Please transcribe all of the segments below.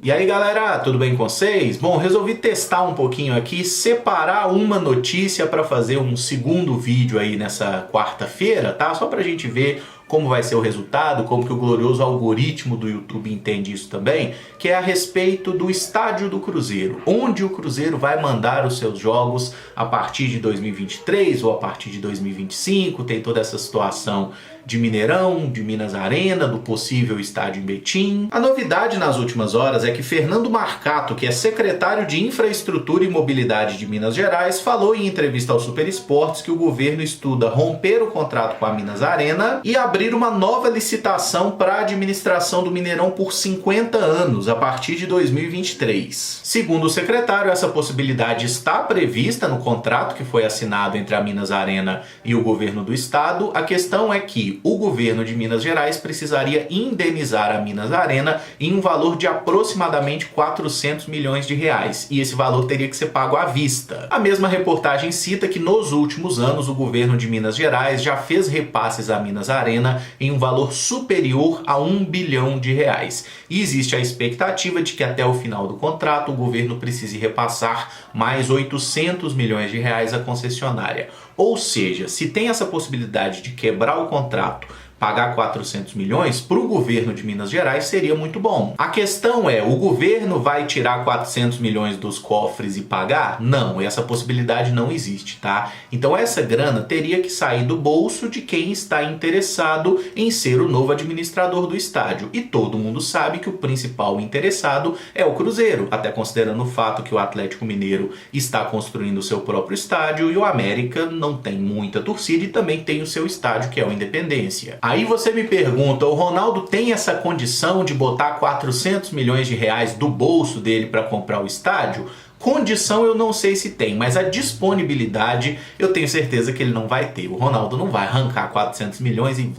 E aí galera, tudo bem com vocês? Bom, resolvi testar um pouquinho aqui, separar uma notícia para fazer um segundo vídeo aí nessa quarta-feira, tá? Só pra gente ver como vai ser o resultado, como que o glorioso algoritmo do YouTube entende isso também, que é a respeito do estádio do Cruzeiro, onde o Cruzeiro vai mandar os seus jogos a partir de 2023 ou a partir de 2025, tem toda essa situação de Mineirão, de Minas Arena, do possível estádio em Betim. A novidade nas últimas horas é que Fernando Marcato, que é secretário de Infraestrutura e Mobilidade de Minas Gerais, falou em entrevista ao Super Esportes que o governo estuda romper o contrato com a Minas Arena e abrir uma nova licitação para a administração do Mineirão por 50 anos, a partir de 2023. Segundo o secretário, essa possibilidade está prevista no contrato que foi assinado entre a Minas Arena e o governo do estado. A questão é que o governo de Minas Gerais precisaria indenizar a Minas Arena em um valor de aproximadamente 400 milhões de reais, e esse valor teria que ser pago à vista. A mesma reportagem cita que nos últimos anos o governo de Minas Gerais já fez repasses à Minas Arena em um valor superior a 1 bilhão de reais. E existe a expectativa de que até o final do contrato o governo precise repassar mais 800 milhões de reais à concessionária. Ou seja, se tem essa possibilidade de quebrar o contrato, pagar 400 milhões, para o governo de Minas Gerais seria muito bom. A questão é, o governo vai tirar 400 milhões dos cofres e pagar? Não, essa possibilidade não existe, tá? Então essa grana teria que sair do bolso de quem está interessado em ser o novo administrador do estádio. E todo mundo sabe que o principal interessado é o Cruzeiro, até considerando o fato que o Atlético Mineiro está construindo o seu próprio estádio e o América não tem muita torcida e também tem o seu estádio, que é o Independência. Aí você me pergunta, o Ronaldo tem essa condição de botar 400 milhões de reais do bolso dele para comprar o estádio? Condição eu não sei se tem, mas a disponibilidade eu tenho certeza que ele não vai ter. O Ronaldo não vai arrancar 400 milhões e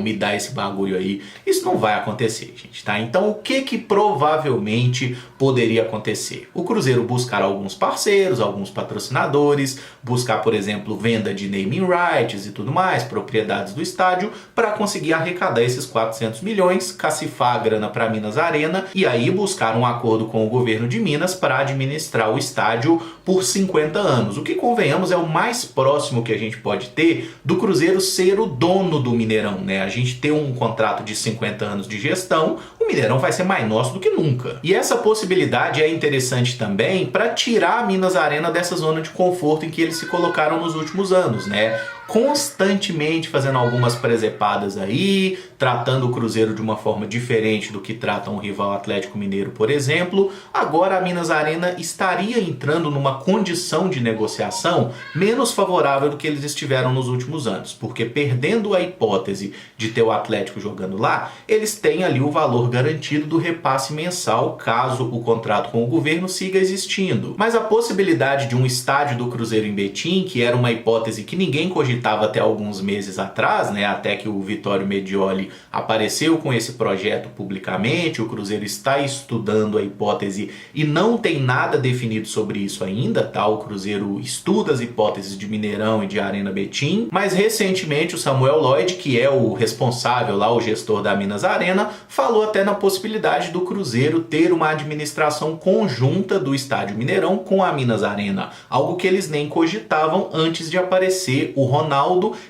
me dá esse bagulho aí. Isso não vai acontecer, gente, tá? Então o que provavelmente poderia acontecer? O Cruzeiro buscar alguns parceiros, alguns patrocinadores, buscar, por exemplo, venda de naming rights e tudo mais, propriedades do estádio, para conseguir arrecadar esses 400 milhões, cacifar a grana para Minas Arena e aí buscar um acordo com o governo de Minas para administrar o estádio por 50 anos. O que, convenhamos, é o mais próximo que a gente pode ter do Cruzeiro ser o dono do Mineirão, né? A gente ter um contrato de 50 anos de gestão, o Mineirão vai ser mais nosso do que nunca. E essa possibilidade é interessante também para tirar a Minas Arena dessa zona de conforto em que eles se colocaram nos últimos anos, né? Constantemente fazendo algumas presepadas aí, tratando o Cruzeiro de uma forma diferente do que tratam o rival Atlético Mineiro, por exemplo. Agora a Minas Arena estaria entrando numa condição de negociação menos favorável do que eles estiveram nos últimos anos, porque perdendo a hipótese de ter o Atlético jogando lá, eles têm ali o valor garantido do repasse mensal caso o contrato com o governo siga existindo. Mas a possibilidade de um estádio do Cruzeiro em Betim, que era uma hipótese que ninguém cogitava até alguns meses atrás, né, até que o Vitório Medioli apareceu com esse projeto publicamente, o Cruzeiro está estudando a hipótese e não tem nada definido sobre isso ainda, tá? O Cruzeiro estuda as hipóteses de Mineirão e de Arena Betim, mas recentemente o Samuel Lloyd, que é o responsável lá, o gestor da Minas Arena, falou até na possibilidade do Cruzeiro ter uma administração conjunta do estádio Mineirão com a Minas Arena, algo que eles nem cogitavam antes de aparecer o Ronaldo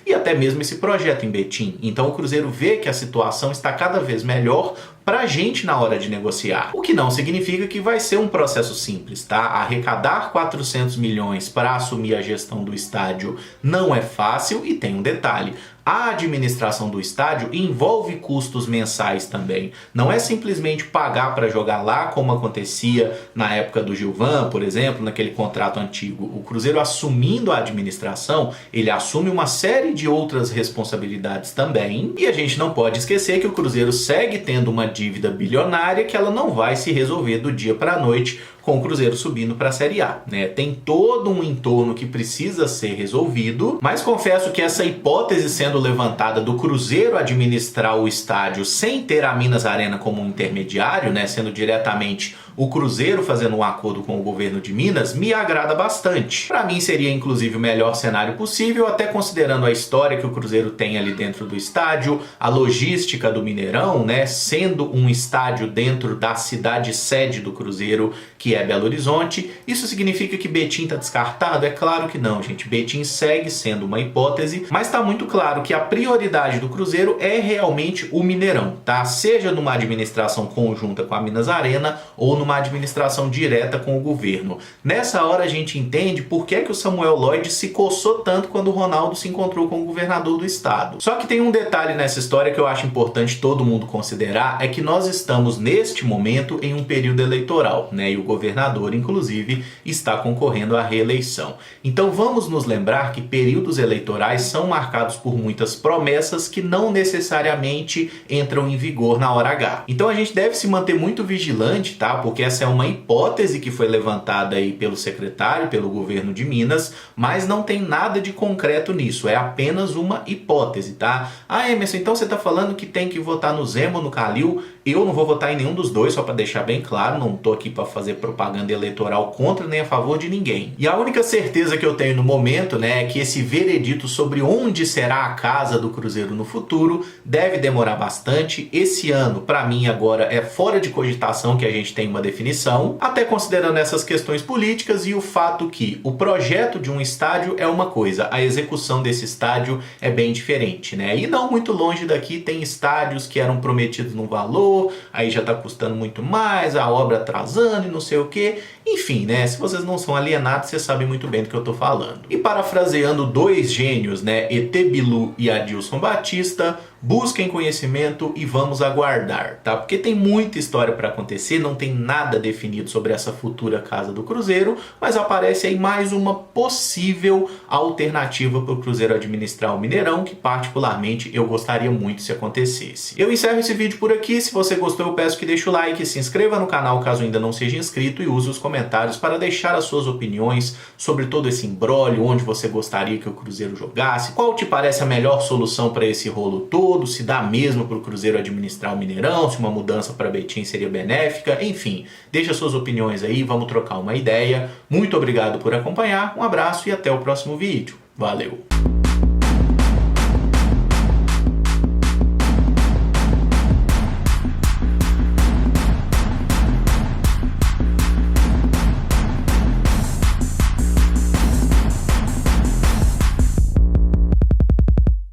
e até mesmo esse projeto em Betim. Então o Cruzeiro vê que a situação está cada vez melhor pra gente na hora de negociar. O que não significa que vai ser um processo simples, tá? Arrecadar 400 milhões para assumir a gestão do estádio não é fácil e tem um detalhe. A administração do estádio envolve custos mensais também. Não é simplesmente pagar para jogar lá, como acontecia na época do Gilvan, por exemplo, naquele contrato antigo. O Cruzeiro, assumindo a administração, ele assume uma série de outras responsabilidades também. E a gente não pode esquecer que o Cruzeiro segue tendo uma dívida bilionária que ela não vai se resolver do dia para a noite com o Cruzeiro subindo para a Série A, né? Tem todo um entorno que precisa ser resolvido, mas confesso que essa hipótese sendo levantada do Cruzeiro administrar o estádio sem ter a Minas Arena como um intermediário, né, sendo diretamente o Cruzeiro fazendo um acordo com o governo de Minas me agrada bastante. Para mim seria inclusive o melhor cenário possível, até considerando a história que o Cruzeiro tem ali dentro do estádio, a logística do Mineirão, né, sendo um estádio dentro da cidade sede do Cruzeiro, que é Belo Horizonte. Isso significa que Betim está descartado? É claro que não, gente. Betim segue sendo uma hipótese, mas está muito claro que a prioridade do Cruzeiro é realmente o Mineirão, tá? Seja numa administração conjunta com a Minas Arena ou numa administração direta com o governo. Nessa hora a gente entende por que o Samuel Lloyd se coçou tanto quando o Ronaldo se encontrou com o governador do estado. Só que tem um detalhe nessa história que eu acho importante todo mundo considerar, é que nós estamos neste momento em um período eleitoral, né? E o governador, inclusive, está concorrendo à reeleição. Então vamos nos lembrar que períodos eleitorais são marcados por muitas promessas que não necessariamente entram em vigor na hora H. Então a gente deve se manter muito vigilante, tá? Porque essa é uma hipótese que foi levantada aí pelo secretário, pelo governo de Minas, mas não tem nada de concreto nisso, é apenas uma hipótese, tá? Ah, Emerson, então você tá falando que tem que votar no Zema ou no Calil? Eu não vou votar em nenhum dos dois, só para deixar bem claro, não tô aqui para fazer propaganda eleitoral contra nem a favor de ninguém. E a única certeza que eu tenho no momento, né, é que esse veredito sobre onde será a casa do Cruzeiro no futuro deve demorar bastante. Esse ano, para mim, agora é fora de cogitação que a gente tem uma definição, até considerando essas questões políticas e o fato que o projeto de um estádio é uma coisa, a execução desse estádio é bem diferente, né? E não muito longe daqui tem estádios que eram prometidos num valor, aí já tá custando muito mais, a obra atrasando e não sei o que. Enfim, né? Se vocês não são alienados, vocês sabem muito bem do que eu tô falando. E parafraseando dois gênios, né? E.T. Bilu e Adilson Batista, busquem conhecimento e vamos aguardar, tá? Porque tem muita história para acontecer, não tem nada definido sobre essa futura casa do Cruzeiro, mas aparece aí mais uma possível alternativa para o Cruzeiro administrar o Mineirão, que particularmente eu gostaria muito se acontecesse. Eu encerro esse vídeo por aqui. Se você gostou, eu peço que deixe o like, se inscreva no canal caso ainda não seja inscrito e use os comentários para deixar as suas opiniões sobre todo esse imbróglio, onde você gostaria que o Cruzeiro jogasse, qual te parece a melhor solução para esse rolo todo, se dá mesmo para o Cruzeiro administrar o Mineirão, se uma mudança para Betim seria benéfica, enfim, deixa suas opiniões aí, vamos trocar uma ideia. Muito obrigado por acompanhar, um abraço e até o próximo vídeo. Valeu!